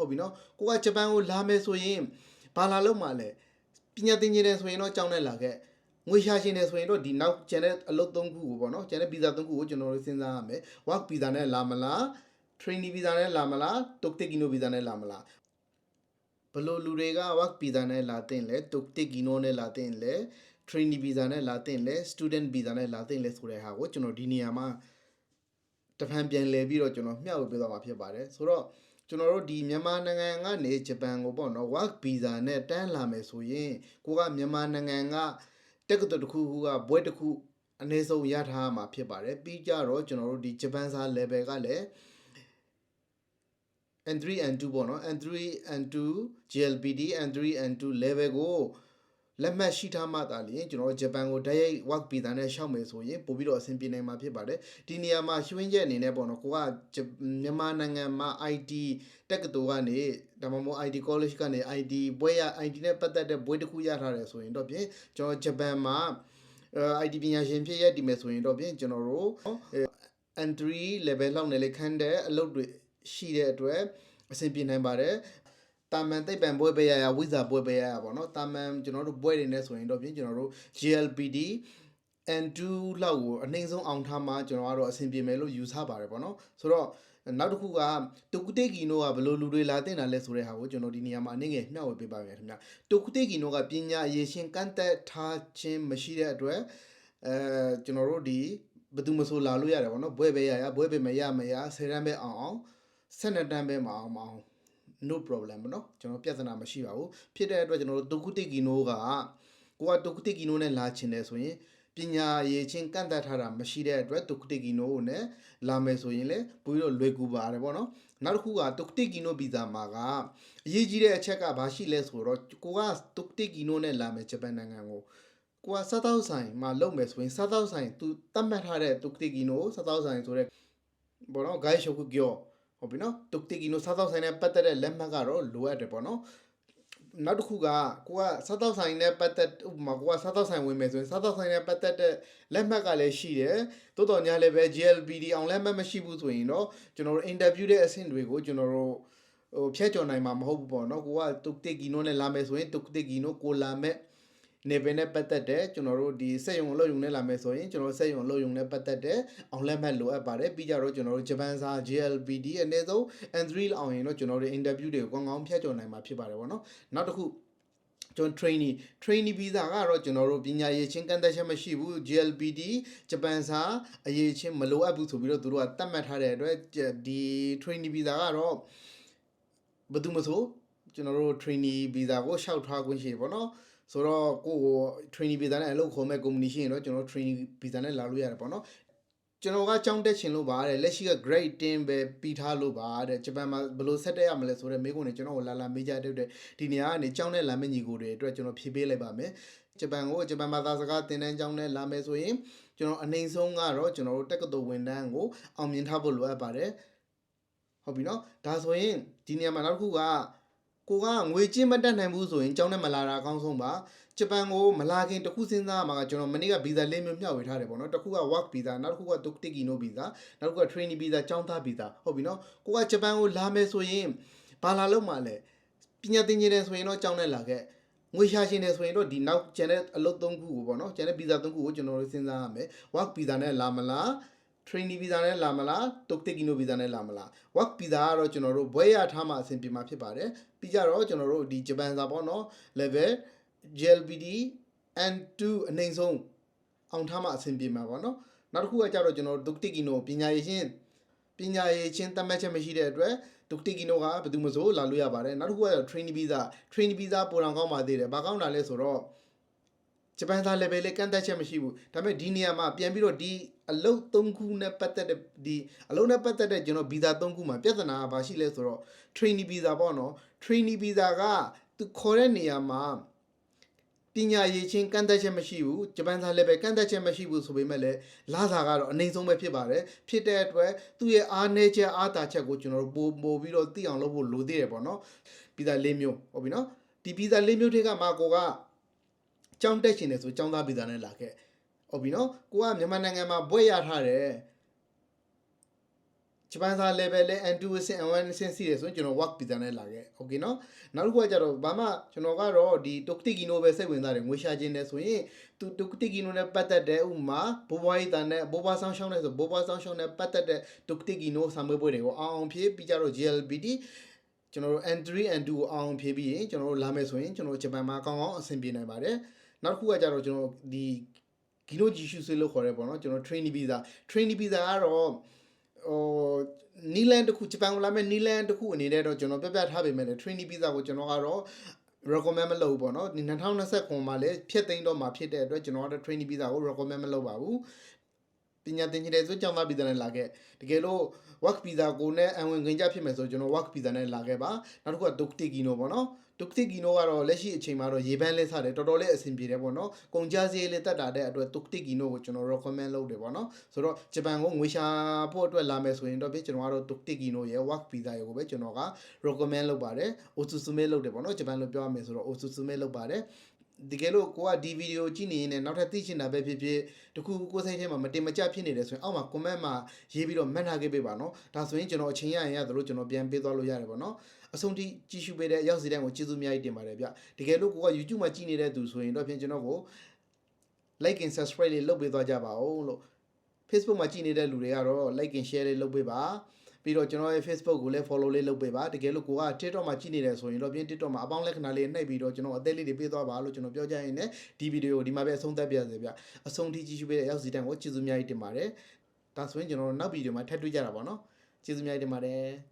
ဟုတ်ပြီနော်ကိုကဂျပန်ကိုလာမယ်ဆိုရင်ဘာလာလို့မှလဲပညာသင်ခြင်းတယ်ဆိုရင်တော့ကြောင်းနဲ့လာခဲ့ငွေရှာရှင်တယ်ဆိုရင်တော့ဒီနောက်ကျန်တဲ့အလုပ်3ခုကိုပေါ့နော်ကျန်တဲ့ဗီဇာ3ခုကိုကျွန်တော်တို့စဉ်းစားရမယ် work visa နဲ့လာမလား training visa နဲ့လာမလား Toktekino visa နဲ့လာမလားဘလို့လူတွေက work visa နဲ့လာတင်လဲ Toktekino နဲ့လာတင်လဲ training visa နဲ့လာတင်လဲ student visa နဲ့လာတင်လဲဆိုတဲ့ဟာကိုကျွန်တော်ဒီနေရာမှာတဖန်ပြန်လဲပြီးတော့ကျွန်တော်မျှဝေပေးသွားမှာဖြစ်ပါတယ်ဆိုတော့ကျွန်တော်တို့ဒီမြန်မာနိုင်ငံကနေဂျပန်ကိုပေါ့နော် work visa နဲ့တန်းလာမယ်ဆိုရင်ကိုကမြန်မာနိုင်ငံကတက္ကသိုလ်တစ်ခုကဘွဲတစ်ခုအနည်းဆုံးရထားမှာဖြစ်ပါတယ်ပြီးကြတော့ကျွန်တော်တို့ဒီဂျပန်စာ level ကလည်း N3 N2 ပေါ့နော် N3 N2 GLPD N3 N2 level ကိုလက်မှတ်ရှိထားမှသာလျှင်ကျွန်တော်ဂျပန်ကိုတိုက်ရိုက် work visa နဲ့ရှောက်မယ်ဆိုရင်ပို့ပြီးတော့အဆင်ပြေနိုင်မှာဖြစ်ပါတယ်ဒီနေရာမှာရှင်းချက်အနေနဲ့ပေါ့နော်ကိုကမြန်မာနိုင်ငံမှာ IT တက္ကသိုလ်ကနေဒါမှမဟုတ် IT college ကနေ IT ဘွဲရ IT နဲ့ပတ်သက်တဲ့ဘွဲတစ်ခုရထားတယ်ဆိုရင်တော့ဖြင့်ကျွန်တော်ဂျပန်မှာIT ပညာရှင်ဖြစ်ရတည်မယ်ဆိုရင်တော့ဖြင့်ကျွန်တော်တို့ N3 level လောက်နဲ့လေခန်းတဲ့အလုပ်တွေရှိတဲ့အတွက်အဆင်ပြေနိုင်ပါတယ်တာမန်သိပ္ပံဘွဲပေးရဝိဇာဘွဲပေးရပါတော့တာမန်ကျွန်တော်တို့ဘွဲတွေနဲ့ဆိုရင်တော့ပြင်ကျွန်တော်တို့ GLPD N2 လောက်ကိုအနှိမ့်ဆုံးအောင်ထားမှကျွန်တော်ကတော့အဆင်ပြေမယ်လို့ယူဆပါတယ်ပေါ့နော်ဆိုတော့နောက်တစ်ခုကတိုကူတေကီနိုကဘယ်လိုလူတွေလာတင်တာလဲဆိုတဲ့ဟာကိုကျွန်တော်ဒီနေရာမှာအနေငယ်မျှဝေပေးပါမယ်ခင်ဗျတိုကူတေကီနိုကပညာအရေးရှင်ကန့်သက်ထားခြင်းမရှိတဲ့အတွက်ကျွန်တော်တို့ဒီဘယ်သူမဆိုလာလို့ရတယ်ပေါ့နော်ဘွဲပဲရဘွဲပဲမရ10တန်းပဲအောင်12တန်းပဲမအောင် no problem เนาะကျွန်တော်ပြဿနာမရှိပါဘူးဖြစ်တဲ့အတွက်ကျွန်တော်တို့တိုကူတေကီနိုကကိုကတိုကူတေကီနိုနဲ့လာချင်တယ်ဆိုရင်ပညာရေးချင်းကန့်သတ်ထားတာမရှိတဲ့အတွက်တိုကူတေကီနိုနဲ့လာမယ်ဆိုရင်လည်းပိုပြီးတော့လွယ်ကူပါတယ်ပေါ့နော်နောက်တစ်ခုကတိုကူတေကီနိုဗီဇာမှာကအရေးကြီးတဲ့အချက်ကဘာရှိလဲဆိုတော့ကိုကတိုကူတေကီနိုနဲ့လာမယ်ဂျပန်နိုင်ငံကိုကိုကစားတောက်ဆိုင်မှာလုပ်မယ်ဆိုရင်စားတောက်ဆိုင်သူတတ်မှတ်ထားတဲ့တိုကူတေကီနိုစားတောက်ဆိုင်ဆိုတဲ့ဘောနော် guide ရှုပ်ကြောဟုတ်ပြီနော်တုတ်တေကီနိုစားတောက်ဆိုင်နဲ့ပတ်သက်တဲ့လက်မှတ်ကတော့လိုအပ်တယ်ပေါ့နော်နောက်တစ်ခုကကိုကစားတောက်ဆိုင်နဲ့ပတ်သက်ဥပမာကိုကစားတောက်ဆိုင်ဝင်မယ်ဆိုရင်စားတောက်ဆိုင်နဲ့ပတ်သက်တဲ့လက်မှတ်ကလည်းရှိတယ်တိုးတော်ညာလည်းပဲ GLPD အောင်လက်မှတ်မရှိဘူးဆိုရင်တော့ကျွန်တော်တို့ interview တဲ့အဆင့်တွေကိုကျွန်တော်တို့ဖြတ်ကျော်နိုင်မှာမဟုတ်ဘူးပေါ့နော်ကိုကတုတ်တေကီနိုနဲ့လာမယ်ဆိုရင်တုတ်တေကီနိုကိုလာမဲ့နေပင်နဲ့ပတ်သက်တဲ့ကျွန်တော်တို့ဒီစက်ရုံအလုပ်ရုံနဲ့လာမယ်ဆိုရင်ကျွန်တော်စက်ရုံအလုပ်ရုံနဲ့ပတ်သက်တဲ့အောင်လက်မှတ်လိုအပ်ပါတယ်ပြီးကြတော့ကျွန်တော်တို့ဂျပန်စာ GLPD အနည်းဆုံး N3 အောင်ရင်တော့ကျွန်တော်တို့ interview တွေကိုကောင်းကောင်းဖြတ်ကျော်နိုင်မှာဖြစ်ပါတယ်ဗောနော်နောက်တစ်ခုကျွန်တော် trainee visa ကတော့ကျွန်တော်တို့ပညာရေးချင်းကန့်သက်ချက်မရှိဘူး GLPD ဂျပန်စာအရေးချင်းမလိုအပ်ဘူးဆိုပြီးတော့သူတို့ကတတ်မှတ်ထားတဲ့အတွက်ဒီ trainee visa ကတော့ဘယ်သူမဆိုကျွန်တော်တို့ trainee visa ကိုရှောက်ထားခွင့်ရှိတယ်ဗောနော်ဆိုတော့ကိုကို training visa နဲ့အလုပ်ခေါ်မဲ့ company ရှိရင်တော့ကျွန်တော် training visa နဲ့လာလို့ရတယ်ပေါ့နော်ကျွန်တော်ကကြောင်းတက်ချင်လို့ပါတဲ့လက်ရှိက grade 10ပဲပြီးထားလို့ပါတဲ့ဂျပန်မှာဘယ်လိုဆက်တက်ရမလဲဆိုတော့မိကုန်းနေကျွန်တော်ကိုလာမေးကြတဲ့ဒီနေရာကနေကြောင်းနဲ့လာမယ့်ညီကိုတွေအတွက်ကျွန်တော်ဖြေပေးလိုက်ပါမယ်ဂျပန်ဘာသာစကားသင်တန်းကျောင်းနဲ့လာမယ်ဆိုရင်ကျွန်တော်အနှိမ့်ဆုံးကတော့ကျွန်တော်တို့တက္ကသိုလ်ဝန်ထမ်းကိုအောင်မြင်ထားဖို့လိုအပ်ပါတယ်ဟုတ်ပြီနော်ဒါဆိုရင်ဒီနေရာမှာနောက်တစ်ခုကကိုကငွေချင်းမတက်နိုင်ဘူးဆိုရင်ကျောင်းနဲ့မလာတာအကောင်းဆုံးပါဂျပန်ကိုမလာခင်တခုစဉ်းစားမှာကကျွန်တော်မနေ့ကဗီဇာလေးမျိုးမျှဝေထားတယ်ပေါ့နော်တခုက work visa နောက်တစ်ခုက Toktekino visa နောက်တစ်ခုက training visa ကျောင်းသား visa ဟုတ်ပြီနော်ကိုကဂျပန်ကိုလာမယ်ဆိုရင်ဘာလာလို့မှလဲပညာသင်ခြင်းတယ်ဆိုရင်တော့ကျောင်းနဲ့လာခဲ့ငွေရှာရှင်တယ်ဆိုရင်တော့ဒီနောက်ကျန်တဲ့အလုပ်3ခုကိုပေါ့နော်ကျန်တဲ့ visa 3ခုကိုကျွန်တော်တို့စဉ်းစားရမယ် work visa နဲ့လာမလား training visa နဲ့လာမလား Toktekino visa နဲ့လာမလား work visa ကတော့ကျွန်တော်တို့ဘွဲရထားမှအဆင်ပြေမှာဖြစ်ပါတယ်ပြီးကြတော့ကျွန်တော်တို့ဒီဂျပန်စာပေါ့နော် level GLPD N2 အနှိမ့်ဆုံးအောင်ထားမှအဆင်ပြေမှာပေါ့နော်နောက်တစ်ခုကကြတော့ကျွန်တော်တို့ Toktekino ပညာရေးချင်းတတ်မှတ်ချက်မရှိတဲ့အတွက် Toktekino ကဘယ်သူမှမဆိုလာလို့ရပါတယ်နောက်တစ်ခုက training visa ပိုတောင်ကောင်းပါသေးတယ်ဘာကောင်းတာလဲဆိုတော့ဂျပန်သား level လေးကန့်သက်ချက်မရှိဘူးဒါပေမဲ့ဒီနေရာမှာပြန်ပြီးတော့ဒီအလုပ်3ခုနဲ့ပတ်သက်တဲ့ဒီအလုပ်နဲ့ပတ်သက်တဲ့ကျွန်တော် visa 3ခုမှာပြဿနာကဘာရှိလဲဆိုတော့ trainee visa ပေါ့နော် trainee visa ကသူခေါ်တဲ့နေရာမှာပညာရေးချင်းကန့်သက်ချက်မရှိဘူးဂျပန်သား level ကန့်သက်ချက်မရှိဘူးဆိုပေမဲ့လည်းလာစာကတော့အနည်းဆုံးပဲဖြစ်ပါတယ်ဖြစ်တဲ့အတွက်သူ့ရဲ့အားနည်းချက်အားသာချက်ကိုကျွန်တော်တို့ပို့ပြီးတော့သိအောင်လုပ်ဖို့လိုသေးတယ်ပေါ့နော် visa ၄မျိုးဟုတ်ပြီနော်ဒီ visa ၄မျိုးထဲကမှာကိုကကျောင်းတက်ရှင်တယ်ဆိုကျောင်းသားဗီဇာနဲ့လာခဲ့ဟုတ်ပြီနော်ကိုကမြန်မာနိုင်ငံမှာဘွဲ့ရထားတယ် ဂျပန်စာ level လဲ N2 အဆင့် N1 အဆင့်စီးတယ်ဆိုရင်ကျွန်တော် work visa နဲ့လာခဲ့โอเคနော်နောက်တစ်ခုကကြတော့ဘာမှကျွန်တော်ကတော့ဒီ Tokutiki no ပဲစိတ်ဝင်စားတယ်ငွေရှာခြင်းတယ်ဆိုရင်သူ Tokutiki no နဲ့ပတ်သက်တဲ့ဥမာဘိုးဘွားရေးတန်နဲ့ဘိုးဘွားဆောင်ရှောင်းနဲ့ဆိုဘိုးဘွားဆောင်ရှောင်းနဲ့ပတ်သက်တဲ့ Tokutiki no စာမေးပွဲတွေကိုအောင်ဖြည့်ပြီးကြတော့ GLBT ကျွန်တော်တို့ N3 N2 ကိုအောင်ဖြည့်ပြီးရင်ကျွန်တော်တို့လာမယ်ဆိုရင်ကျွန်တော်ဂျပန်မှာကောင်းကောင်းအဆင်ပြေနိုင်ပါတယ်နောက်တစ်ခုကကြတော့ကျွန်တော်ဒီဂီလိုဂျီရှုဆွေးလို့ခေါ်ရဲပေါ့နော်ကျွန်တော် training visa ကတော့နီလန်တခုဂျပန်ကိုလာမဲ့နီလန်တခုအနေနဲ့တော့ကျွန်တော်ပြပြထားပေမဲ့လည်း training visa ကိုကျွန်တော်ကတော့ recommend မလုပ်ဘူးပေါ့နော်ဒီ2029မှာလည်းဖြည့်သိမ်းတော့မှာဖြစ်တဲ့အတွက်ကျွန်တော်ကတော့ training visa ကို recommend မလုပ်ပါဘူးပညာသင်ချင်တဲ့ဆိုကျောင်းသား visa နဲ့လာခဲ့တကယ်လို့ work visa ကိုနဲ့အဝင်ခွင့်ကြဖြစ်မယ်ဆိုကျွန်တော် work visa နဲ့လာခဲ့ပါနောက်တစ်ခုက Tokutiki no ပေါ့နော်Tokutiki no ကတော့လက်ရှိအချိန်မှာတော့ရေပန်းလေးစားတယ်တော်တော်လေးအဆင်ပြေတယ်ပေါ့နော်ကုန်ကြစည်လေးတက်တာတဲ့အတွက် Tokutiki no ကိုကျွန်တော် recommend လုပ်တယ်ပေါ့နော်ဆိုတော့ဂျပန်ကိုငွေရှာဖို့အတွက်လာမယ်ဆိုရင်တော့ကျွန်တော်ကတော့ Tokutiki no ရဲ့ work visa ရေကိုပဲကျွန်တော်က recommend လုပ်ပါတယ် Osusume လုပ်တယ်ပေါ့နော်ဂျပန်လိုပြောရမယ်ဆိုတော့ Osusume လုပ်ပါတယ်တကယ်လို့ကိုကဒီဗီဒီယိုကြည့်နေရင်နောက်ထပ်သိချင်တာပဲဖြစ်ဖြစ်တခုကိုစိတ်ထဲမှာမတင်မကျဖြစ်နေတယ်ဆိုရင်အောက်မှာ comment မှာရေးပြီးတော့မှတ်ထားခဲ့ပေးပါနော်ဒါဆိုရင်ကျွန်တော်အချိန်ရရင်ရတယ်လို့ကျွန်တော်ပြန်ပေးသွားလို့ရတယ်ပေါ့နော်အဆုံးထိကြည့်ရှုပေးတဲ့အရောက်စီတိုင်းကိုကျေးဇူးအများကြီးတင်ပါတယ်ဗျတကယ်လို့ကိုက YouTube မှာကြည့်နေတဲ့သူဆိုရင်တော့ဖြင့်ကျွန်တော်ကို like and subscribe လေးလုပ်ပေးသွားကြပါဦးလို့ Facebook မှာကြည့်နေတဲ့လူတွေကတော့ like and share လေးလုပ်ပေးပါပြီးတော့ကျွန်တော်ရဲ့ Facebook ကိုလည်း follow လေးလုပ်ပေးပါတကယ်လို့ကိုက TikTok မှာကြည့်နေတယ်ဆိုရင်တော့ပြင် TikTok မှာအပေါင်းလက္ခဏာလေးနှိပ်ပြီးတော့ကျွန်တော်အသေးလေးတွေပေးသွားပါလို့ကျွန်တော်ပြောကြရင်လည်းဒီဗီဒီယိုဒီမှာပဲအဆုံးသတ်ပြရစေဗျအဆုံးထိကြည့်ရှုပေးတဲ့ရောက်စီတိုင်းကိုကျေးဇူးအများကြီးတင်ပါတယ်ဒါဆိုရင်ကျွန်တော်နောက်ဗီဒီယိုမှာထပ်တွေ့ကြတာပေါ့နော်ကျေးဇူးအများကြီးတင်ပါတယ်